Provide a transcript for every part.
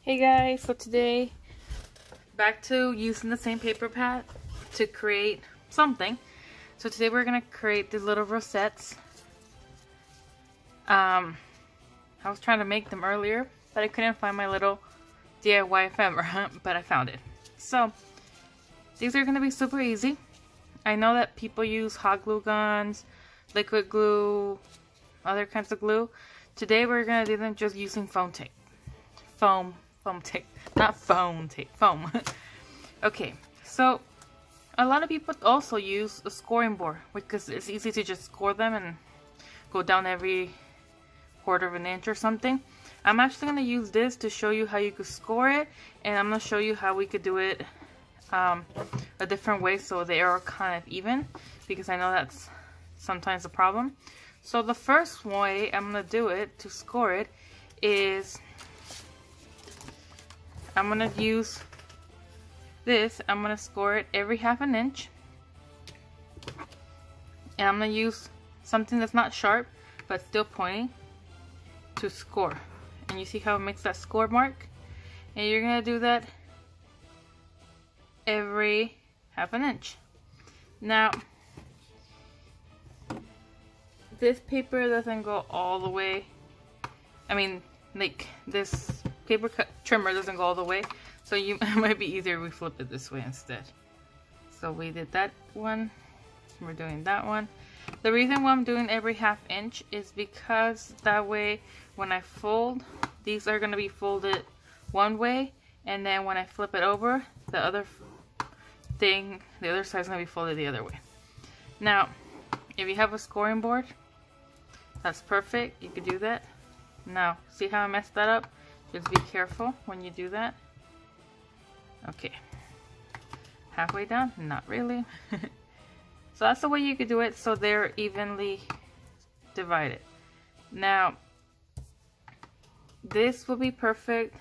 Hey guys, so today back to using the same paper pad to create something. So today we're gonna create these little rosettes. I was trying to make them earlier, but I couldn't find my little DIY ephemera, but I found it. So these are gonna be super easy. I know that people use hot glue guns, liquid glue, other kinds of glue. Today we're gonna do them just using foam tape. Foam tape, not phone tape, foam. Okay, so a lot of people also use a scoring board because it's easy to just score them and go down every quarter of an inch or something. I'm actually going to use this to show you how you could score it, and I'm going to show you how we could do it a different way so they are kind of even, because I know that's sometimes a problem. So the first way I'm going to do it to score it is I'm going to use this. I'm going to score it every half an inch. And I'm going to use something that's not sharp but still pointing to score. And you see how it makes that score mark? And you're going to do that every half an inch. Now, this paper doesn't go all the way. I mean, like this paper cut trimmer doesn't go all the way, so it might be easier if we flip it this way instead. So we did that one, we're doing that one. The reason why I'm doing every half inch is because that way when I fold, these are going to be folded one way, and then when I flip it over, the other side is going to be folded the other way. Now, if you have a scoring board, that's perfect, you could do that. Now, see how I messed that up? Just be careful when you do that. Okay. Halfway down? Not really. So that's the way you could do it, so they're evenly divided. Now, this will be perfect.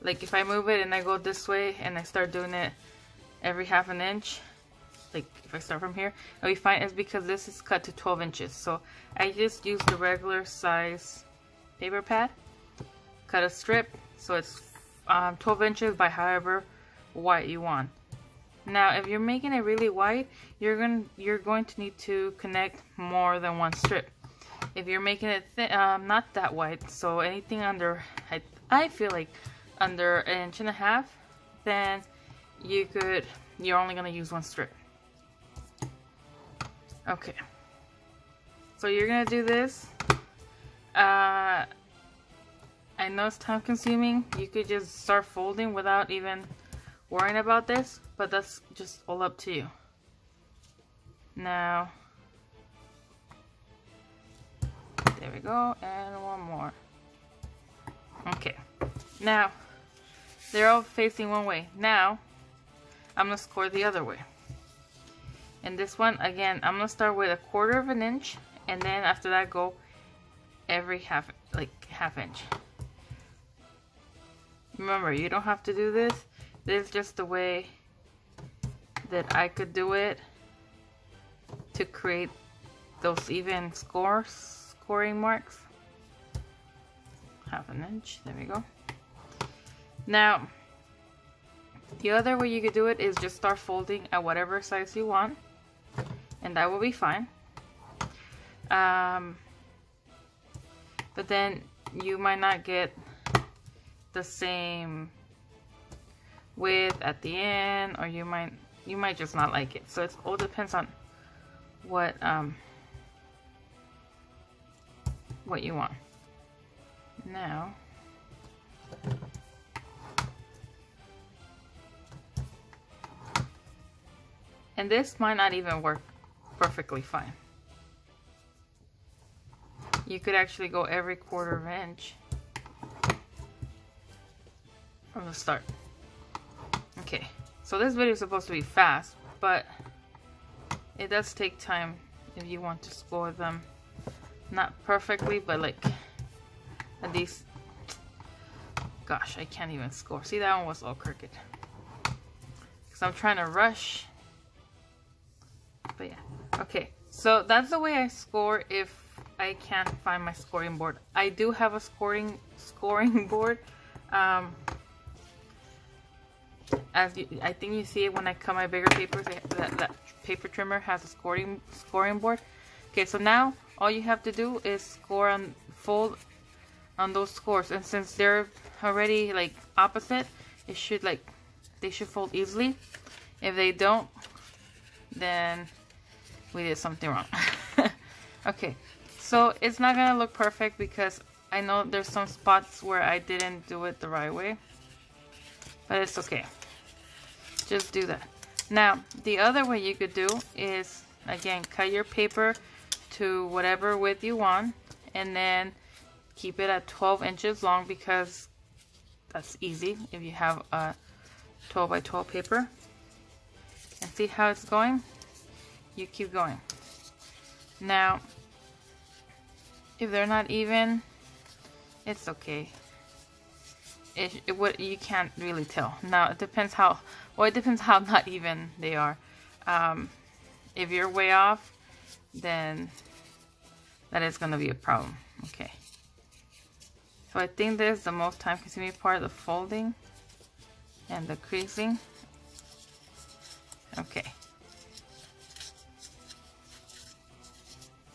Like if I move it and I go this way and I start doing it every half an inch, like if I start from here, it'll be fine. It's because this is cut to 12 inches. So I just use the regular size paper pad, cut a strip, so it's 12 inches by however wide you want. Now, if you're making it really wide, you're going to need to connect more than one strip. If you're making it not that wide, so anything under, I feel like under an inch and a half, then you're only going to use one strip. Okay, so you're going to do this. I know it's time consuming. You could just start folding without even worrying about this, but that's just all up to you. Now, there we go, and one more. Okay, now they're all facing one way. Now, I'm gonna score the other way. And this one, again, I'm gonna start with 1/4 of an inch, and then after that go every half inch. Remember, you don't have to do this. This is just the way that I could do it to create those even scoring marks. Half an inch, there we go. Now, the other way you could do it is just start folding at whatever size you want, and that will be fine. But then you might not get the same width at the end, or you might just not like it. So it all depends on what you want. Now, and this might not even work perfectly fine. You could actually go every 1/4 of an inch from the start. Okay, so this video is supposed to be fast, but it does take time if you want to score them. Not perfectly, but like at least, gosh, I can't even score. See, that one was all crooked because I'm trying to rush. But yeah, okay, so that's the way I score if I can't find my scoring board. I do have a scoring board, I think you see it when I cut my bigger papers, that paper trimmer has a scoring board. Okay, so now all you have to do is fold on those scores, and since they're already like opposite, they should fold easily. If they don't, then we did something wrong. Okay, so it's not gonna look perfect because I know there's some spots where I didn't do it the right way, but it's okay. Just do that. Now, the other way you could do is, again, cut your paper to whatever width you want, and then keep it at 12 inches long because that's easy if you have a 12 by 12 paper. And see how it's going? You keep going. Now, if they're not even, it's okay. You can't really tell. Now, it depends how not even they are. If you're way off, then that is going to be a problem. Okay. So I think this is the most time consuming part, the folding and the creasing. Okay.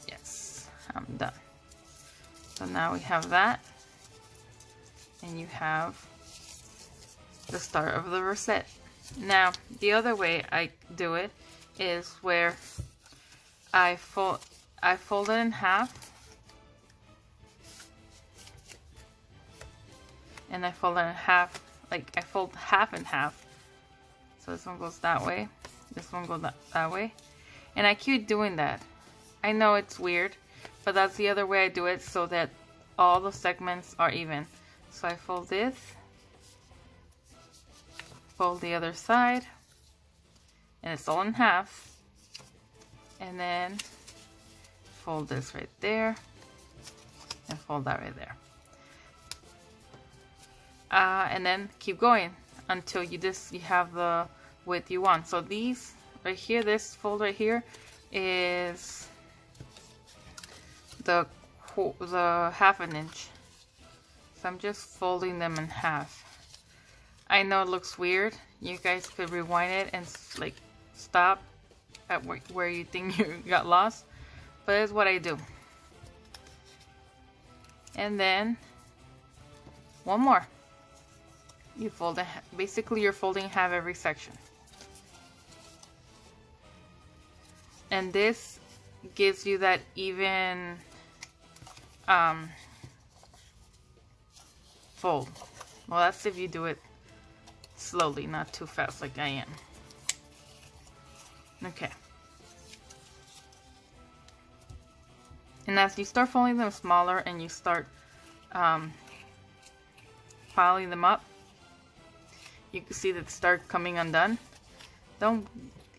Yes, I'm done. So now we have that, and you have the start of the rosette. Now, the other way I do it is where I fold it in half, and I fold it in half, like I fold half in half. So this one goes that way, this one goes that way, and I keep doing that. I know it's weird, but that's the other way I do it so that all the segments are even. So I fold this, fold the other side, and it's all in half, and then fold this right there, and fold that right there. And then keep going until you have the width you want. So these right here, this fold right here is the half an inch. So I'm just folding them in half. I know it looks weird. You guys could rewind it and like stop at where you think you got lost, but it's what I do. And then one more. You fold it. Basically, you're folding half every section, and this gives you that even fold. Well, that's if you do it slowly, not too fast like I am. Okay. And as you start folding them smaller and you start piling them up, you can see that start coming undone. Don't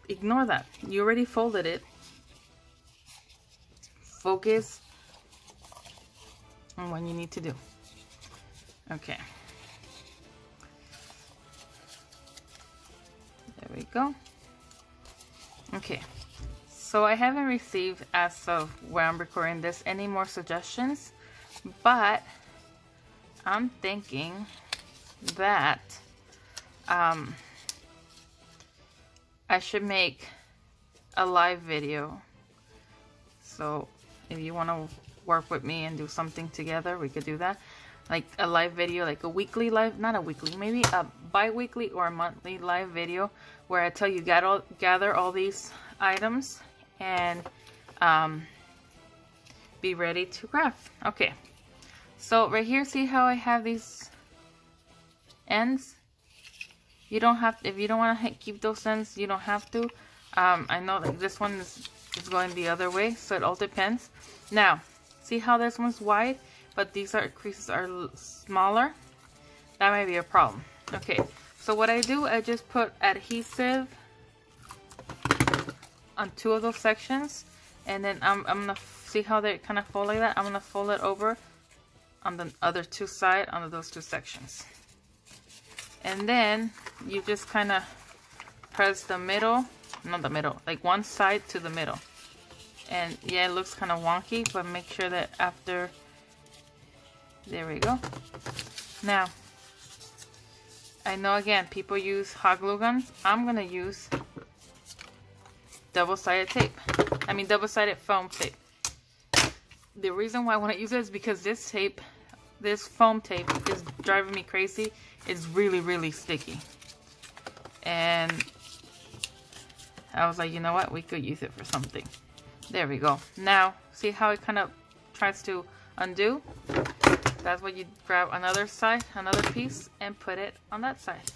ignore that. You already folded it. Focus on what you need to do. Okay. There we go. Okay. So I haven't received, as of where I'm recording this, any more suggestions, but I'm thinking that I should make a live video. So if you want to work with me and do something together, we could do that. Like a live video, like a weekly live, not a weekly, maybe a bi-weekly or a monthly live video where I tell you gather all these items and be ready to craft. Okay, so right here, see how I have these ends? You don't have to, if you don't want to keep those ends, you don't have to. I know that this one is going the other way, so it all depends. Now, see how this one's wide, but these creases are smaller? That might be a problem. Okay, so what I do, I just put adhesive on 2 of those sections, and then I'm gonna see how they kind of fold like that. I'm gonna fold it over on the other 2 sides on those 2 sections. And then you just kind of press the middle, not the middle, like one side to the middle. And yeah, it looks kind of wonky, but make sure that after, there we go. Now, I know again, people use hot glue gun. I'm gonna use double-sided tape. I mean double-sided foam tape. The reason why I want to use it is because this tape, this foam tape is driving me crazy. It's really, really sticky. And I was like, you know what? We could use it for something. There we go. Now, see how it kind of tries to undo? That's what you grab another side, another piece, and put it on that side.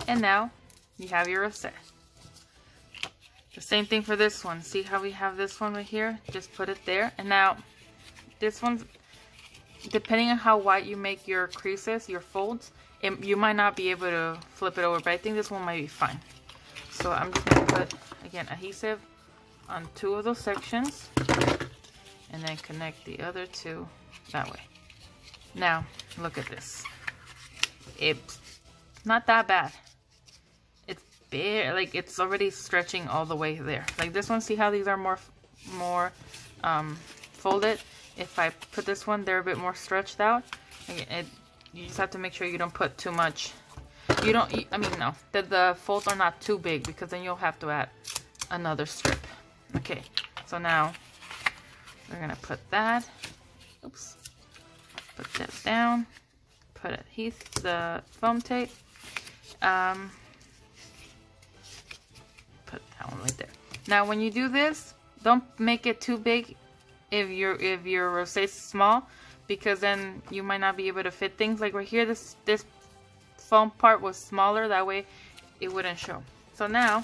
And now you have your rosette. The same thing for this one. See how we have this one right here? Just put it there. And now this one's, depending on how wide you make your creases, your folds, you might not be able to flip it over, but I think this one might be fine. So I'm just going to put, again, adhesive on 2 of those sections and then connect the other 2 that way. Now, look at this. It's not that bad. It's bare, like it's already stretching all the way there. Like this one, see how these are more folded? If I put this one, they're a bit more stretched out. You just have to make sure you don't put too much. You don't, I mean, no, that the folds are not too big because then you'll have to add another strip. Okay, so now we're gonna put that. Oops. Put that down, put the foam tape, put that one right there. Now when you do this, don't make it too big if your rosette is small, because then you might not be able to fit things. Like right here, this foam part was smaller, that way it wouldn't show. So now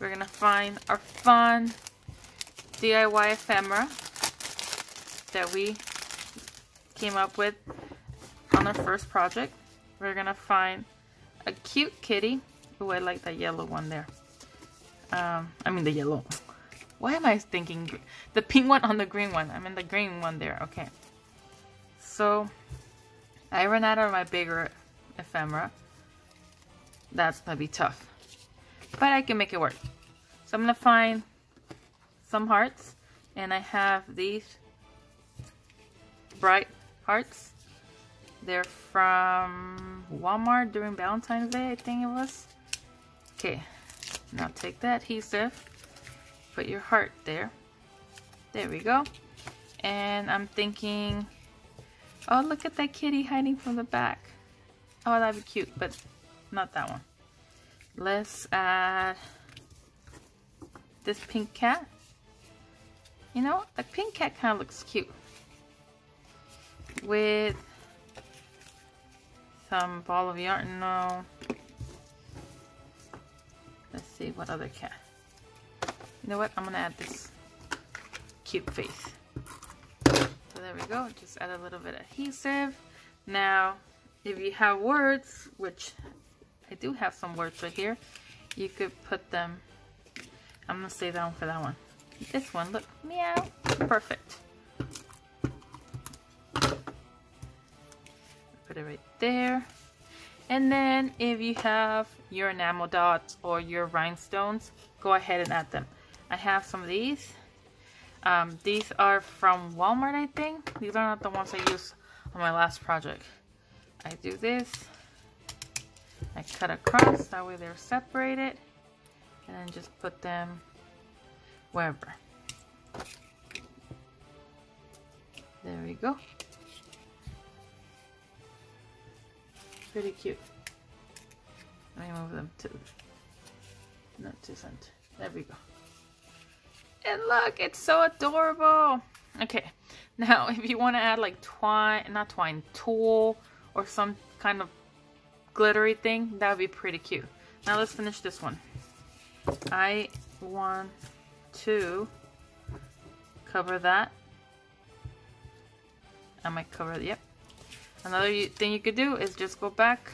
we're gonna find our fun DIY ephemera that we came up with on our first project. We're gonna find a cute kitty. Oh, I like that yellow one there. I mean the yellow. Why am I thinking the pink one on the green one? I mean the green one there. Okay. So I ran out of my bigger ephemera. That's gonna be tough, but I can make it work. So I'm gonna find some hearts, and I have these bright hearts. They're from Walmart during Valentine's Day, I think it was. Okay, now take that adhesive, put your heart there. There we go. And I'm thinking, oh, look at that kitty hiding from the back. Oh, that'd be cute, but not that one. Let's add this pink cat. You know, the pink cat kind of looks cute with some ball of yarn. No, let's see what other cat. You know what, I'm gonna add this cute face. So there we go, just add a little bit of adhesive. Now if you have words, which I do have some words right here, you could put them, I'm gonna save that one for that one. This one, look, meow, perfect. Put it right there. And then if you have your enamel dots or your rhinestones, go ahead and add them. I have some of these. These are from Walmart, I think. These are not the ones I used on my last project. I do this. I cut across, that way they're separated. And then just put them wherever. There we go. Pretty cute. Let me move them to, not to center. There we go. And look, it's so adorable. Okay, now if you want to add like twine, not twine, tulle or some kind of glittery thing, that would be pretty cute. Now let's finish this one. I want to cover that. I might cover it, yep. Another thing you could do is just go back,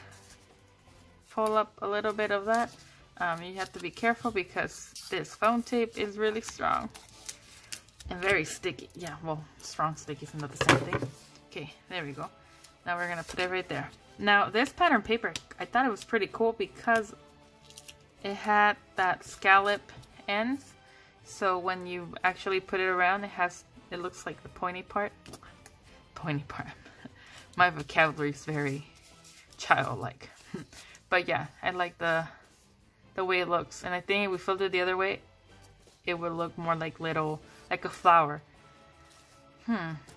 pull up a little bit of that. You have to be careful because this foam tape is really strong and very sticky. Yeah, well, strong, sticky is not the same thing. Okay, there we go. Now we're gonna put it right there. Now this pattern paper, I thought it was pretty cool because it had that scallop ends. So when you actually put it around, it looks like the pointy part. Pointy part. My vocabulary is very childlike. But yeah, I like the way it looks. And I think if we flipped it the other way, it would look more like like a flower.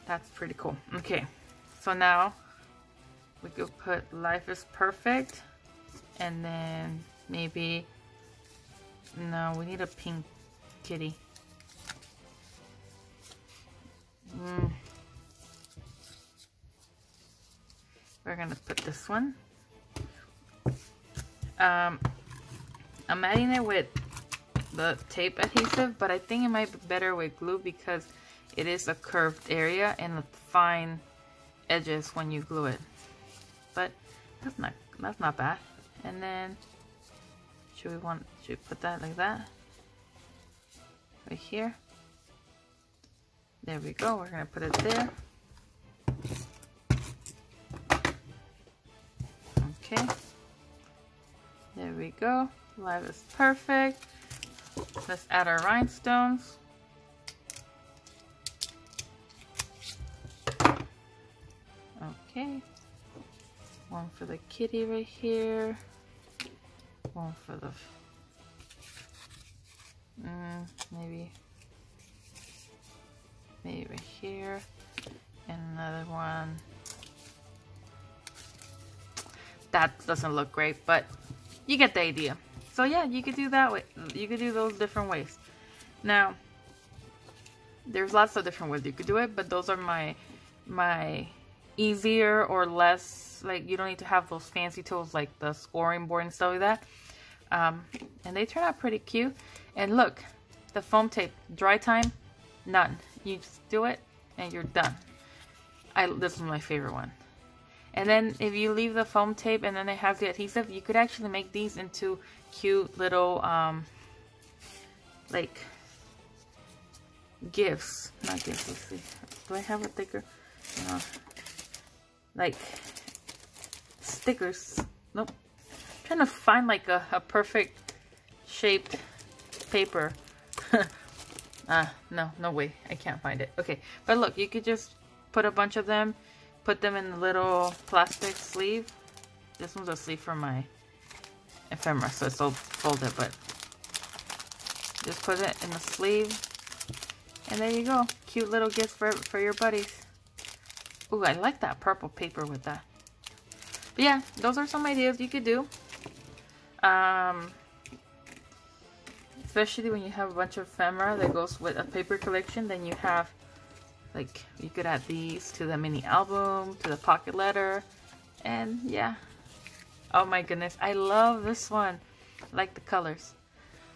That's pretty cool. Okay, so now we could put Life is Perfect, and then maybe, no, we need a pink kitty. We're gonna put this one. I'm adding it with the tape adhesive, but I think it might be better with glue because it is a curved area and fine edges when you glue it. But that's not bad. And then should we put that like that? Right here. There we go. We're gonna put it there. Okay. There we go. Life is Perfect. Let's add our rhinestones. Okay. One for the kitty right here. One for the maybe right here. And another one. That doesn't look great, but you get the idea. So yeah, you could do that way. You could do those different ways. Now, there's lots of different ways you could do it, but those are my easier or less, like, you don't need to have those fancy tools like the scoring board and stuff like that. And they turn out pretty cute. And look, the foam tape, dry time, none. You just do it and you're done. This is my favorite one. And then if you leave the foam tape and then it has the adhesive, you could actually make these into cute little like gifts. Not gifts, let's see. Do I have a thicker? No. Like stickers. Nope. I'm trying to find like a perfect shaped paper. No way. I can't find it. Okay, but look, you could just put a bunch of them, put them in a little plastic sleeve. This one's a sleeve for my ephemera, so it's all folded, but just put it in the sleeve. And there you go. Cute little gift for your buddies. Ooh, I like that purple paper with that. But yeah, those are some ideas you could do. Especially when you have a bunch of ephemera that goes with a paper collection, then you have, like, you could add these to the mini album, to the pocket letter, and yeah. Oh my goodness, I love this one. I like the colors.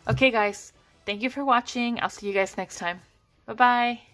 Okay guys, thank you for watching. I'll see you guys next time. Bye-bye.